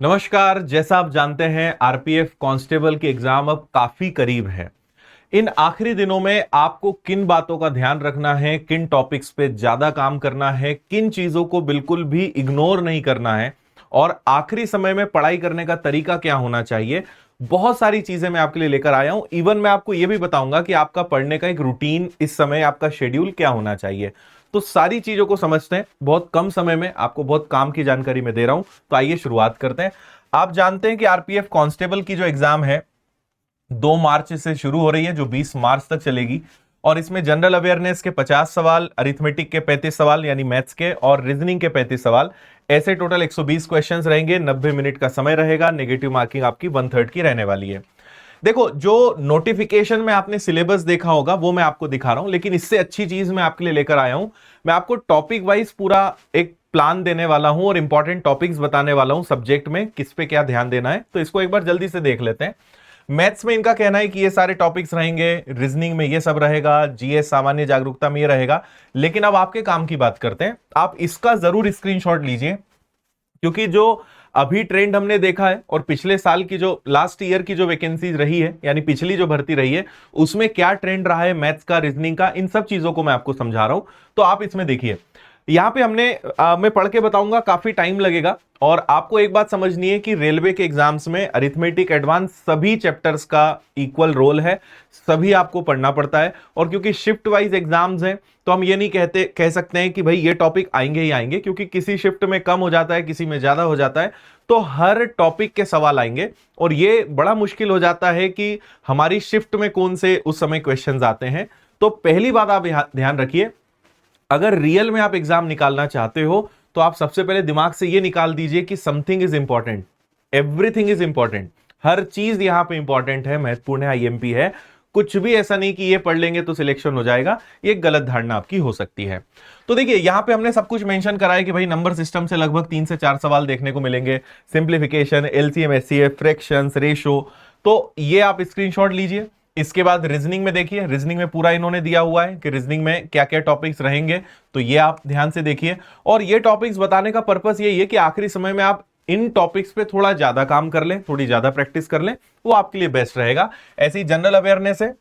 नमस्कार। जैसा आप जानते हैं आरपीएफ कांस्टेबल की एग्जाम अब काफी करीब है। इन आखिरी दिनों में आपको किन बातों का ध्यान रखना है, किन टॉपिक्स पे ज्यादा काम करना है, किन चीजों को बिल्कुल भी इग्नोर नहीं करना है और आखिरी समय में पढ़ाई करने का तरीका क्या होना चाहिए, बहुत सारी चीजें मैं आपके लिए लेकर आया हूं। इवन मैं आपको यह भी बताऊंगा कि आपका पढ़ने का एक रूटीन, इस समय आपका शेड्यूल क्या होना चाहिए। तो सारी चीजों को समझते हैं, बहुत कम समय में आपको बहुत काम की जानकारी मैं दे रहा हूं। तो आइए शुरुआत करते हैं। आप जानते हैं कि आरपीएफ कांस्टेबल की जो एग्जाम है 2 मार्च से शुरू हो रही है, जो 20 मार्च तक चलेगी। और इसमें जनरल अवेयरनेस के 50 सवाल, अरिथमेटिक के 35 सवाल यानी मैथ्स के, और रीजनिंग के 35 सवाल, ऐसे टोटल 120 क्वेश्चंस रहेंगे। 90 मिनट का समय रहेगा। नेगेटिव मार्किंग आपकी 1/3 की रहने वाली है। देखो, जो नोटिफिकेशन में आपने सिलेबस देखा होगा वो मैं आपको दिखा रहा हूं, लेकिन इससे अच्छी चीज मैं आपके लिए लेकर आया हूं। मैं आपको टॉपिक वाइज पूरा एक प्लान देने वाला हूं और इंपॉर्टेंट टॉपिक्स बताने वाला हूं, सब्जेक्ट में किस पे क्या ध्यान देना है। तो इसको एक बार जल्दी से देख लेते हैं। मैथ्स में इनका कहना है कि ये सारे टॉपिक्स रहेंगे, रीजनिंग में ये सब रहेगा, जीएस सामान्य जागरूकता में ये रहेगा। लेकिन अब आपके काम की बात करते हैं। आप इसका जरूर स्क्रीनशॉट लीजिए, क्योंकि जो अभी ट्रेंड हमने देखा है और पिछले साल की जो लास्ट ईयर की जो वैकेंसीज रही है, यानी पिछली जो भर्ती रही है, उसमें क्या ट्रेंड रहा है मैथ्स का, रीजनिंग का, इन सब चीजों को मैं आपको समझा रहा हूं। तो आप इसमें देखिए, यहां पे मैं पढ़ के बताऊंगा, काफी टाइम लगेगा। और आपको एक बात समझनी है कि रेलवे के एग्जाम्स में अरिथमेटिक एडवांस सभी चैप्टर्स का इक्वल रोल है, सभी आपको पढ़ना पड़ता है। और क्योंकि शिफ्ट वाइज एग्जाम्स हैं, तो हम ये नहीं कह सकते हैं कि भाई ये टॉपिक आएंगे ही आएंगे, क्योंकि किसी शिफ्ट में कम हो जाता है, किसी में ज्यादा हो जाता है। तो हर टॉपिक के सवाल आएंगे और ये बड़ा मुश्किल हो जाता है कि हमारी शिफ्ट में कौन से उस समय क्वेश्चंस आते हैं। तो पहली बात आप ध्यान रखिए, अगर रियल में आप एग्जाम निकालना चाहते हो तो आप सबसे पहले दिमाग से यह निकाल दीजिए कि something is important, everything is important. हर चीज यहां पे इंपॉर्टेंट है, महत्वपूर्ण है, आईएमपी है। कुछ भी ऐसा नहीं कि ये पढ़ लेंगे तो सिलेक्शन हो जाएगा, ये गलत धारणा आपकी हो सकती है। तो देखिए, यहां पे हमने सब कुछ मेंशन करा है कि भाई नंबर सिस्टम से लगभग 3 से 4 सवाल देखने को मिलेंगे, simplification, LCM, HCF, fractions, ratio. तो ये आप स्क्रीनशॉट लीजिए। इसके बाद रीजनिंग में देखिए, रीजनिंग में पूरा इन्होंने दिया हुआ है कि रीजनिंग में क्या क्या टॉपिक्स रहेंगे, तो ये आप ध्यान से देखिए। और ये टॉपिक्स बताने का पर्पस यही है कि आखिरी समय में आप इन टॉपिक्स पे थोड़ा ज्यादा काम कर लें, थोड़ी ज्यादा प्रैक्टिस कर लें, वो आपके लिए बेस्ट रहेगा। ऐसी जनरल अवेयरनेस है,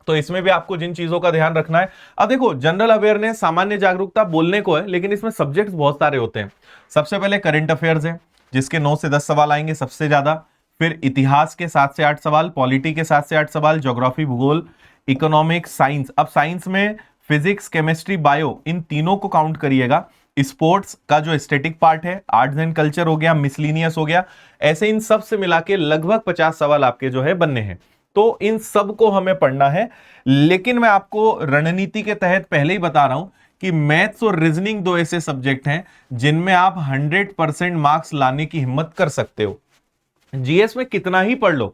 तो इसमें भी आपको जिन चीजों का ध्यान रखना है। अब देखो, जनरल अवेयरनेस, सामान्य जागरूकता बोलने को है, लेकिन इसमें सब्जेक्ट्स बहुत सारे होते हैं। सबसे पहले करंट अफेयर्स है, जिसके 9 से 10 सवाल आएंगे सबसे ज्यादा। फिर इतिहास के 7 से 8 सवाल, पॉलिटी के 7 से 8 सवाल, ज्योग्राफी, भूगोल, इकोनॉमिक्स, साइंस। अब साइंस में फिजिक्स, केमिस्ट्री, बायो, इन तीनों को काउंट करिएगा। स्पोर्ट्स का जो स्टैटिक पार्ट है, आर्ट्स एंड कल्चर हो गया, मिसलिनियस हो गया, ऐसे इन सब से मिला के लगभग 50 सवाल आपके जो है बनने हैं। तो इन सब को हमें पढ़ना है। लेकिन मैं आपको रणनीति के तहत पहले ही बता रहा हूं कि मैथ्स और रीजनिंग 2 ऐसे सब्जेक्ट हैं जिनमें आप 100% मार्क्स लाने की हिम्मत कर सकते हो। जीएस में कितना ही पढ़ लो,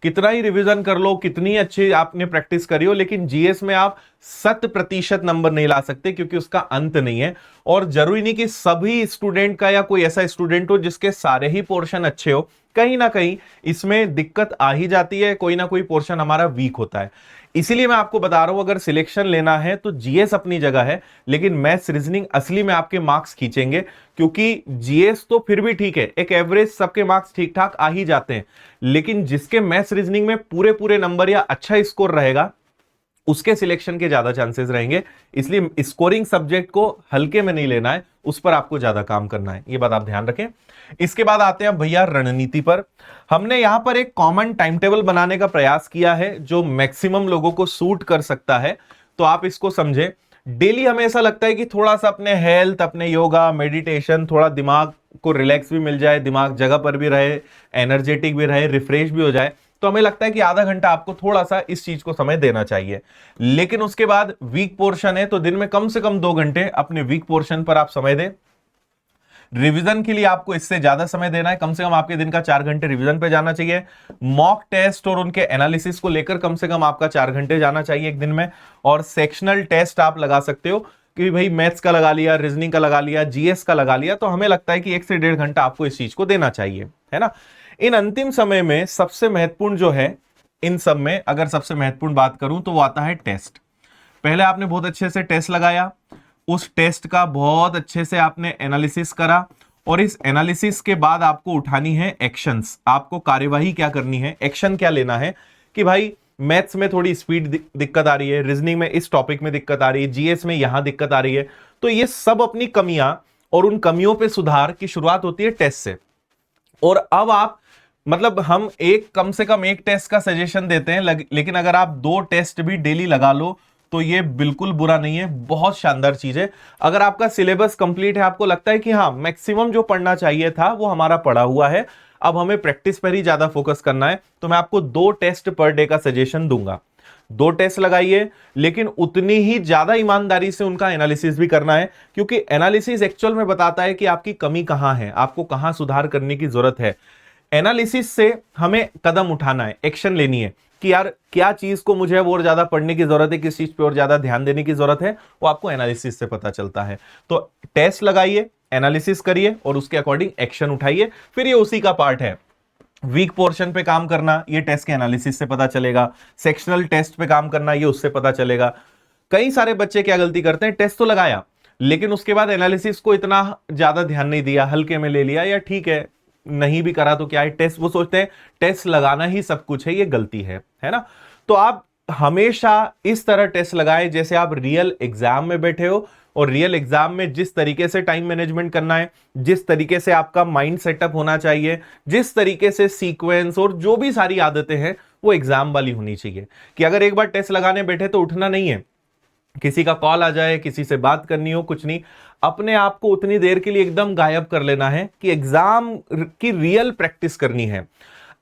कितना ही रिवीजन कर लो, कितनी अच्छी आपने प्रैक्टिस करी हो, लेकिन जीएस में आप 100% नंबर नहीं ला सकते, क्योंकि उसका अंत नहीं है। और जरूरी नहीं कि सभी स्टूडेंट का या कोई ऐसा स्टूडेंट हो जिसके सारे ही पोर्शन अच्छे हो, कहीं ना कहीं इसमें दिक्कत आ ही जाती है, कोई ना कोई पोर्शन हमारा वीक होता है। इसीलिए मैं आपको बता रहा हूं, अगर सिलेक्शन लेना है तो जीएस अपनी जगह है, लेकिन मैथ्स, रीजनिंग असली में आपके मार्क्स खींचेंगे। क्योंकि जीएस तो फिर भी ठीक है, एक एवरेज सबके मार्क्स ठीक ठाक आ ही जाते हैं, लेकिन जिसके मैथ्स रीजनिंग में पूरे पूरे नंबर या अच्छा स्कोर रहेगा, उसके सिलेक्शन के ज्यादा चांसेस रहेंगे। इसलिए स्कोरिंग सब्जेक्ट को हल्के में नहीं लेना है, उस पर आपको ज्यादा काम करना है, ये बात आप ध्यान रखें। इसके बाद आते हैं भैया रणनीति पर। हमने यहां पर एक कॉमन टाइम टेबल बनाने का प्रयास किया है जो मैक्सिमम लोगों को सूट कर सकता है। तो आप इसको समझे, डेली हमें ऐसा लगता है कि थोड़ा सा अपने हेल्थ, अपने योगा, मेडिटेशन, थोड़ा दिमाग को रिलैक्स भी मिल जाए, दिमाग जगह पर भी रहे, एनर्जेटिक भी रहे, रिफ्रेश भी हो जाए, तो हमें लगता है कि आधा घंटा आपको थोड़ा सा इस चीज को समय देना चाहिए। लेकिन उसके बाद वीक पोर्शन है, तो दिन में कम से कम 2 घंटे अपने वीक पोर्शन पर आप समय दें। रिवीजन के लिए आपको इससे ज्यादा समय देना है, कम से कम आपके दिन का 4 घंटे रिवीजन पे जाना चाहिए। मॉक टेस्ट और उनके एनालिसिस को लेकर कम से कम आपका 4 घंटे जाना चाहिए एक दिन में। और सेक्शनल टेस्ट आप लगा सकते हो कि भाई मैथ्स का लगा लिया, रीजनिंग का लगा लिया, जीएस का लगा लिया, तो हमें लगता है कि 1 से 1.5 घंटा आपको इस चीज को देना चाहिए, है ना। इन अंतिम समय में सबसे महत्वपूर्ण जो है, इन सब में अगर सबसे महत्वपूर्ण बात करूं तो वो आता है टेस्ट। पहले आपने बहुत अच्छे से टेस्ट लगाया, उस टेस्ट का बहुत अच्छे से आपने एनालिसिस करा, और इस एनालिसिस के बाद आपको उठानी है एक्शंस। आपको कार्यवाही क्या करनी है, एक्शन क्या लेना है कि भाई मैथ्स में थोड़ी स्पीड दिक्कत आ रही है, रीजनिंग में इस टॉपिक में दिक्कत आ रही है, जीएस में यहां दिक्कत आ रही है। तो ये सब अपनी कमियां और उन कमियों पे सुधार की शुरुआत होती है टेस्ट से। और अब आप मतलब हम कम से कम एक टेस्ट का सजेशन देते हैं, लेकिन अगर आप 2 टेस्ट भी डेली लगा लो तो ये बिल्कुल बुरा नहीं है, बहुत शानदार चीज है। अगर आपका सिलेबस कंप्लीट है, आपको लगता है कि हाँ मैक्सिमम जो पढ़ना चाहिए था वो हमारा पढ़ा हुआ है, अब हमें प्रैक्टिस पर ही ज्यादा फोकस करना है, तो मैं आपको 2 टेस्ट पर डे का सजेशन दूंगा। 2 टेस्ट लगाइए, लेकिन उतनी ही ज्यादा ईमानदारी से उनका एनालिसिस भी करना है, क्योंकि एनालिसिस एक्चुअल में बताता है कि आपकी कमी कहां है, आपको कहां सुधार करने की जरूरत है। एनालिसिस से हमें कदम उठाना है, एक्शन लेनी है कि यार क्या चीज को मुझे और ज्यादा पढ़ने की जरूरत है, किस चीज पे और ज्यादा ध्यान देने की जरूरत है, वो आपको एनालिसिस से पता चलता है। तो टेस्ट लगाइए, एनालिसिस करिए और उसके अकॉर्डिंग एक्शन उठाइए, फिर ये उसी का पार्ट है। वीक पोर्शन पे काम करना, ये टेस्ट के एनालिसिस से पता चलेगा। सेक्शनल टेस्ट पे काम करना, ये उससे पता चलेगा। कई सारे बच्चे क्या गलती करते हैं, टेस्ट तो लगाया लेकिन उसके बाद एनालिसिस को इतना ज्यादा ध्यान नहीं दिया, हल्के में ले लिया, या ठीक है नहीं भी करा तो क्या है, टेस्ट वो सोचते हैं टेस्ट लगाना ही सब कुछ है, ये गलती है ना। तो आप हमेशा इस तरह टेस्ट लगाएं जैसे आप रियल एग्जाम में बैठे हो, और रियल एग्जाम में जिस तरीके से टाइम मैनेजमेंट करना है, जिस तरीके से आपका माइंड सेटअप होना चाहिए, जिस तरीके से सीक्वेंस और जो भी सारी आदतें हैं वो एग्जाम वाली होनी चाहिए। कि अगर एक बार टेस्ट लगाने बैठे तो उठना नहीं है, किसी का कॉल आ जाए, किसी से बात करनी हो, कुछ नहीं, अपने आप को उतनी देर के लिए एकदम गायब कर लेना है कि एग्जाम की रियल प्रैक्टिस करनी है।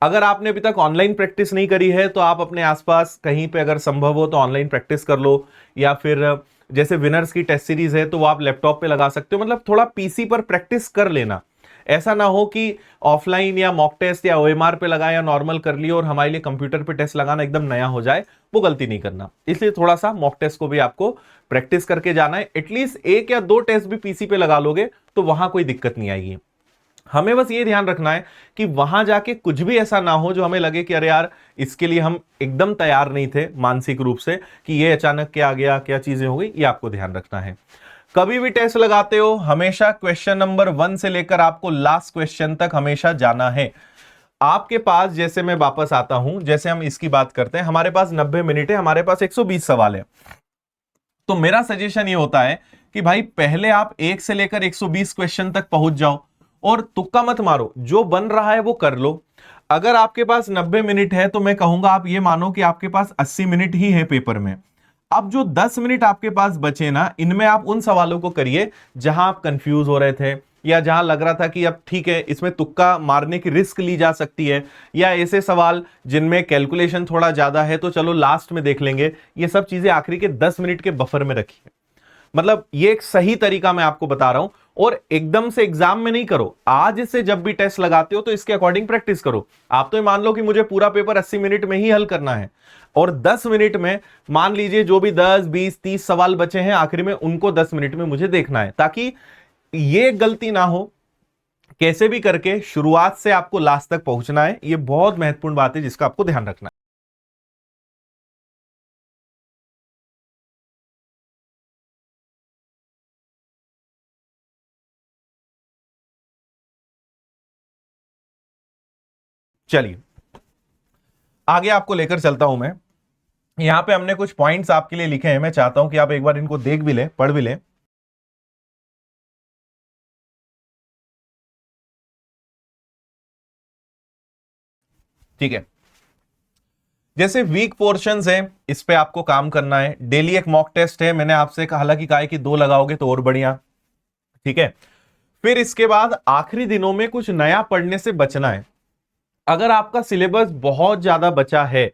अगर आपने अभी तक ऑनलाइन प्रैक्टिस नहीं करी है तो आप अपने आसपास कहीं पे अगर संभव हो तो ऑनलाइन प्रैक्टिस कर लो, या फिर जैसे विनर्स की टेस्ट सीरीज है तो वो आप लैपटॉप पे लगा सकते हो, मतलब थोड़ा पीसी पर प्रैक्टिस कर लेना। ऐसा ना हो कि ऑफलाइन या मॉक टेस्ट या ओएमआर पे लगाया या नॉर्मल कर लियो और हमारे लिए कंप्यूटर पे टेस्ट लगाना एकदम नया हो जाए, वो गलती नहीं करना। इसलिए थोड़ा सा मॉक टेस्ट को भी आपको प्रैक्टिस करके जाना है। एटलीस्ट 1 या 2 टेस्ट भी पीसी पे लगा लोगे तो वहां कोई दिक्कत नहीं आएगी। हमें बस ये ध्यान रखना है कि वहां जाके कुछ भी ऐसा ना हो जो हमें लगे कि अरे यार इसके लिए हम एकदम तैयार नहीं थे मानसिक रूप से, कि ये अचानक क्या आ गया, क्या चीजें हो गई, ये आपको ध्यान रखना है। कभी भी टेस्ट लगाते हो हमेशा क्वेश्चन नंबर 1 से लेकर आपको लास्ट क्वेश्चन तक हमेशा जाना है। आपके पास, जैसे मैं वापस आता हूं, जैसे हम इसकी बात करते हैं, हमारे पास 90 मिनट है, हमारे पास 120 सवाल है। तो मेरा सजेशन ये होता है कि भाई पहले आप 1 से लेकर 120 क्वेश्चन तक पहुंच जाओ और तुक्का मत मारो, जो बन रहा है वो कर लो। अगर आपके पास 90 मिनट है तो मैं कहूंगा आप ये मानो कि आपके पास 80 मिनट ही है पेपर में। अब जो 10 मिनट आपके पास बचे ना, इनमें आप उन सवालों को करिए जहां आप कंफ्यूज हो रहे थे, या जहां लग रहा था कि अब ठीक है इसमें तुक्का मारने की रिस्क ली जा सकती है, या ऐसे सवाल जिनमें कैलकुलेशन थोड़ा ज्यादा है तो चलो लास्ट में देख लेंगे। ये सब चीजें आखिरी के 10 मिनट के बफर में रखिए। मतलब ये एक सही तरीका मैं आपको बता रहा हूं, और एकदम से एग्जाम में नहीं करो। आज से जब भी टेस्ट लगाते हो तो इसके अकॉर्डिंग प्रैक्टिस करो। आप तो ये मान लो कि मुझे पूरा पेपर 80 मिनट में ही हल करना है, और 10 मिनट में मान लीजिए जो भी 10, 20, 30 सवाल बचे हैं आखिर में उनको 10 मिनट में मुझे देखना है, ताकि ये गलती ना हो। कैसे भी करके शुरुआत से आपको लास्ट तक पहुंचना है, ये बहुत महत्वपूर्ण बात है जिसका आपको ध्यान रखना है। चलिए आगे आपको लेकर चलता हूं मैं। यहां पे हमने कुछ पॉइंट्स आपके लिए लिखे हैं, मैं चाहता हूं कि आप एक बार इनको देख भी लें, पढ़ भी लें। ठीक है, जैसे वीक पोर्शंस है इस पे आपको काम करना है। डेली एक मॉक टेस्ट है, मैंने आपसे हालांकि कहा है कि 2 लगाओगे तो और बढ़िया। ठीक है, फिर इसके बाद आखिरी दिनों में कुछ नया पढ़ने से बचना है। अगर आपका सिलेबस बहुत ज्यादा बचा है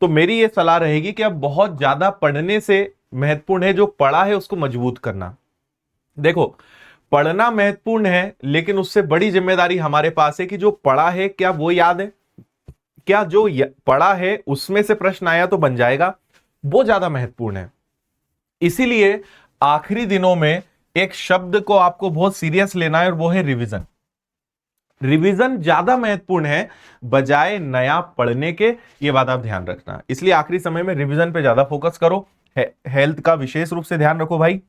तो मेरी यह सलाह रहेगी कि अब बहुत ज्यादा पढ़ने से महत्वपूर्ण है जो पढ़ा है उसको मजबूत करना। देखो पढ़ना महत्वपूर्ण है, लेकिन उससे बड़ी जिम्मेदारी हमारे पास है कि जो पढ़ा है क्या वो याद है, क्या जो पढ़ा है उसमें से प्रश्न आया तो बन जाएगा, वो ज्यादा महत्वपूर्ण है। इसीलिए आखिरी दिनों में एक शब्द को आपको बहुत सीरियस लेना है और वो है रिवीजन। रिवीजन ज्यादा महत्वपूर्ण है बजाय नया पढ़ने के, ये बात आप ध्यान रखना। इसलिए आखिरी समय में रिवीजन पे ज्यादा फोकस करो। हेल्थ का विशेष रूप से ध्यान रखो भाई,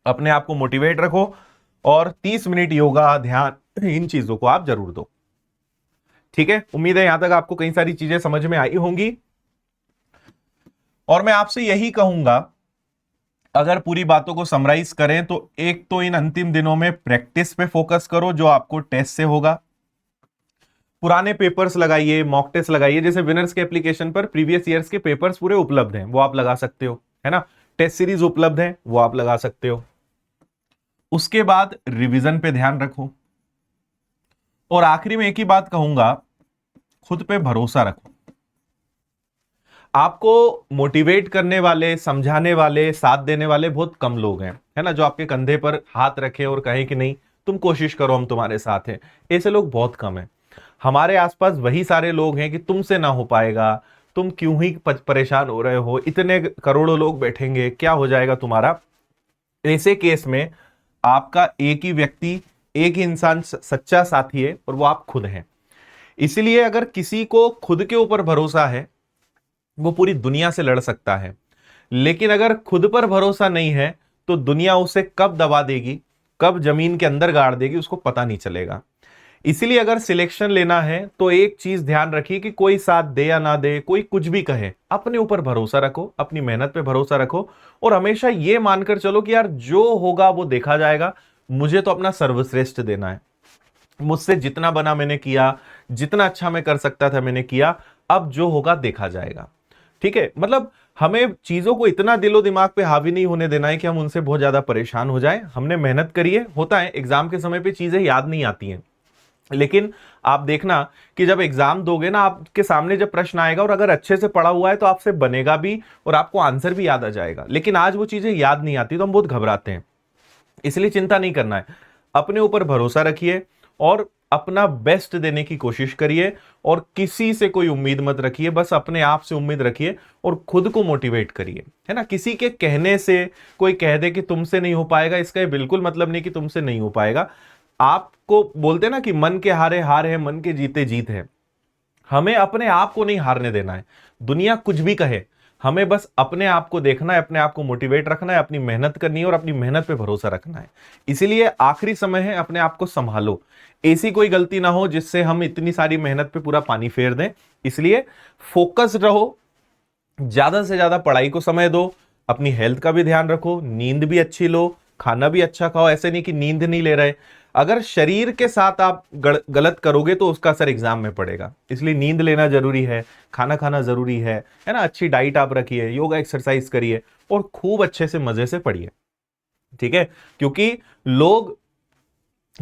अपने आप को मोटिवेट रखो, और 30 मिनट योगा, ध्यान, इन चीजों को आप जरूर दो। ठीक है, उम्मीद है यहां तक आपको कई सारी चीजें समझ में आई होंगी। और मैं आपसे यही कहूंगा, अगर पूरी बातों को समराइज करें तो एक तो इन अंतिम दिनों में प्रैक्टिस पे फोकस करो जो आपको टेस्ट से होगा। पुराने पेपर्स लगाइए, मॉक टेस्ट लगाइए, जैसे विनर्स के एप्लीकेशन पर प्रीवियस ईयर्स के पेपर्स पूरे उपलब्ध हैं, वो आप लगा सकते हो, है ना। टेस्ट सीरीज उपलब्ध है, वो आप लगा सकते हो। उसके बाद रिवीजन पे ध्यान रखो। और आखिरी में एक ही बात कहूंगा, खुद पे भरोसा रखो। आपको मोटिवेट करने वाले, समझाने वाले, साथ देने वाले बहुत कम लोग हैं, है ना, जो आपके कंधे पर हाथ रखे और कहे कि नहीं तुम कोशिश करो, हम तुम्हारे साथ हैं। ऐसे लोग बहुत कम हैं। हमारे आसपास वही सारे लोग हैं कि तुमसे ना हो पाएगा, तुम क्यों ही परेशान हो रहे हो, इतने करोड़ों लोग बैठेंगे, क्या हो जाएगा तुम्हारा। ऐसे केस में आपका एक ही व्यक्ति, एक ही इंसान सच्चा साथी है, और वो आप खुद हैं। इसलिए अगर किसी को खुद के ऊपर भरोसा है, वो पूरी दुनिया से लड़ सकता है। लेकिन अगर खुद पर भरोसा नहीं है तो दुनिया उसे कब दबा देगी, कब जमीन के अंदर गाड़ देगी, उसको पता नहीं चलेगा। इसीलिए अगर सिलेक्शन लेना है तो एक चीज ध्यान रखिए कि कोई साथ दे या ना दे, कोई कुछ भी कहे, अपने ऊपर भरोसा रखो, अपनी मेहनत पे भरोसा रखो, और हमेशा ये मानकर चलो कि यार जो होगा वो देखा जाएगा, मुझे तो अपना सर्वश्रेष्ठ देना है। मुझसे जितना बना मैंने किया, जितना अच्छा मैं कर सकता था मैंने किया, अब जो होगा देखा जाएगा। ठीक है, मतलब हमें चीजों को इतना दिलो दिमाग पे हावी नहीं होने देना है कि हम उनसे बहुत ज्यादा परेशान हो जाएं। हमने मेहनत करी है, होता है एग्जाम के समय पे चीजें याद नहीं आती हैं, लेकिन आप देखना कि जब एग्जाम दोगे ना, आपके सामने जब प्रश्न आएगा और अगर अच्छे से पढ़ा हुआ है तो आपसे बनेगा भी और आपको आंसर भी याद आ जाएगा। लेकिन आज वो चीजें याद नहीं आती तो हम बहुत घबराते हैं। इसलिए चिंता नहीं करना है, अपने ऊपर भरोसा रखिए और अपना बेस्ट देने की कोशिश करिए, और किसी से कोई उम्मीद मत रखिए, बस अपने आप से उम्मीद रखिए और खुद को मोटिवेट करिए, है ना। किसी के कहने से कोई कह दे कि तुमसे नहीं हो पाएगा, इसका ये बिल्कुल मतलब नहीं कि तुमसे नहीं हो पाएगा। आपको बोलते ना कि मन के हारे हार है, मन के जीते जीत है। हमें अपने आप को नहीं हारने देना है, दुनिया कुछ भी कहे, हमें बस अपने आप को देखना है, अपने आप को मोटिवेट रखना है, अपनी मेहनत करनी है और अपनी मेहनत पे भरोसा रखना है। इसीलिए आखिरी समय है, अपने आप को संभालो, ऐसी कोई गलती ना हो जिससे हम इतनी सारी मेहनत पे पूरा पानी फेर दें। इसलिए फोकस रहो, ज्यादा से ज्यादा पढ़ाई को समय दो, अपनी हेल्थ का भी ध्यान रखो, नींद भी अच्छी लो, खाना भी अच्छा खाओ। ऐसे नहीं कि नींद नहीं ले रहे, अगर शरीर के साथ आप गलत करोगे तो उसका असर एग्जाम में पड़ेगा। इसलिए नींद लेना जरूरी है, खाना खाना जरूरी है ना, अच्छी डाइट आप रखिए, योगा एक्सरसाइज करिए और खूब अच्छे से मजे से पढ़िए। ठीक है, क्योंकि लोग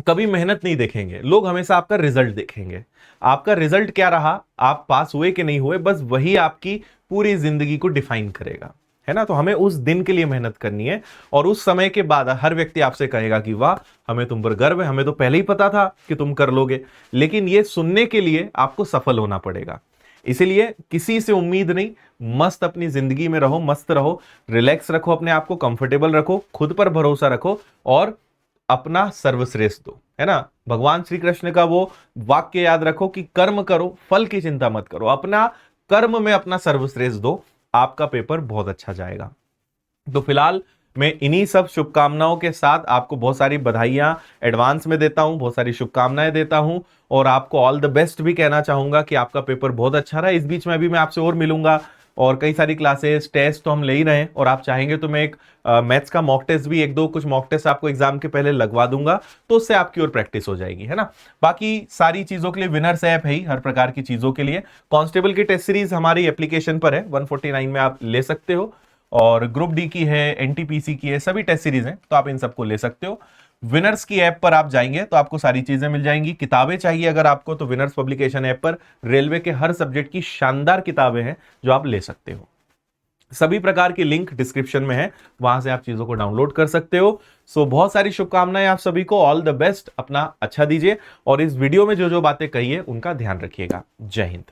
कभी मेहनत नहीं देखेंगे, लोग हमेशा आपका रिजल्ट देखेंगे। आपका रिजल्ट क्या रहा, आप पास हुए कि नहीं हुए, बस वही आपकी पूरी जिंदगी को डिफाइन करेगा, है ना। तो हमें उस दिन के लिए मेहनत करनी है, और उस समय के बाद हर व्यक्ति आपसे कहेगा कि वाह, हमें तुम पर गर्व है, हमें तो पहले ही पता था कि तुम कर लोगे। लेकिन ये सुनने के लिए आपको सफल होना पड़ेगा। इसीलिए किसी से उम्मीद नहीं, मस्त अपनी जिंदगी में रहो, मस्त रहो, रिलैक्स रखो, अपने आप को कंफर्टेबल रखो, खुद पर भरोसा रखो और अपना सर्वश्रेष्ठ दो, है ना। भगवान श्री कृष्ण का वो वाक्य याद रखो कि कर्म करो, फल की चिंता मत करो, अपना कर्म में अपना सर्वश्रेष्ठ दो, आपका पेपर बहुत अच्छा जाएगा। तो फिलहाल मैं इन्हीं सब शुभकामनाओं के साथ आपको बहुत सारी बधाइयां एडवांस में देता हूं, बहुत सारी शुभकामनाएं देता हूं, और आपको ऑल द बेस्ट भी कहना चाहूंगा कि आपका पेपर बहुत अच्छा रहा। इस बीच में अभी मैं आपसे और मिलूंगा, और कई सारी क्लासेस, टेस्ट तो हम ले ही रहे हैं, और आप चाहेंगे तो मैं एक मैथ्स का मॉक टेस्ट भी, एक दो कुछ मॉक टेस्ट आपको एग्जाम के पहले लगवा दूंगा, तो उससे आपकी और प्रैक्टिस हो जाएगी, है ना। बाकी सारी चीजों के लिए विनर्स ऐप है ही, हर प्रकार की चीजों के लिए। कांस्टेबल की टेस्ट सीरीज हमारी एप्लीकेशन पर है, 149 में आप ले सकते हो, और ग्रुप डी की है, एनटीपीसी की है, सभी टेस्ट सीरीज हैं, तो आप इन सबको ले सकते हो। विनर्स की ऐप पर आप जाएंगे तो आपको सारी चीजें मिल जाएंगी। किताबें चाहिए अगर आपको, तो विनर्स पब्लिकेशन ऐप पर रेलवे के हर सब्जेक्ट की शानदार किताबें हैं जो आप ले सकते हो। सभी प्रकार की लिंक डिस्क्रिप्शन में है, वहां से आप चीजों को डाउनलोड कर सकते हो। सो बहुत सारी शुभकामनाएं आप सभी को, ऑल द बेस्ट, अपना अच्छा दीजिए, और इस वीडियो में जो जो बातें कही है उनका ध्यान रखिएगा। जय हिंद।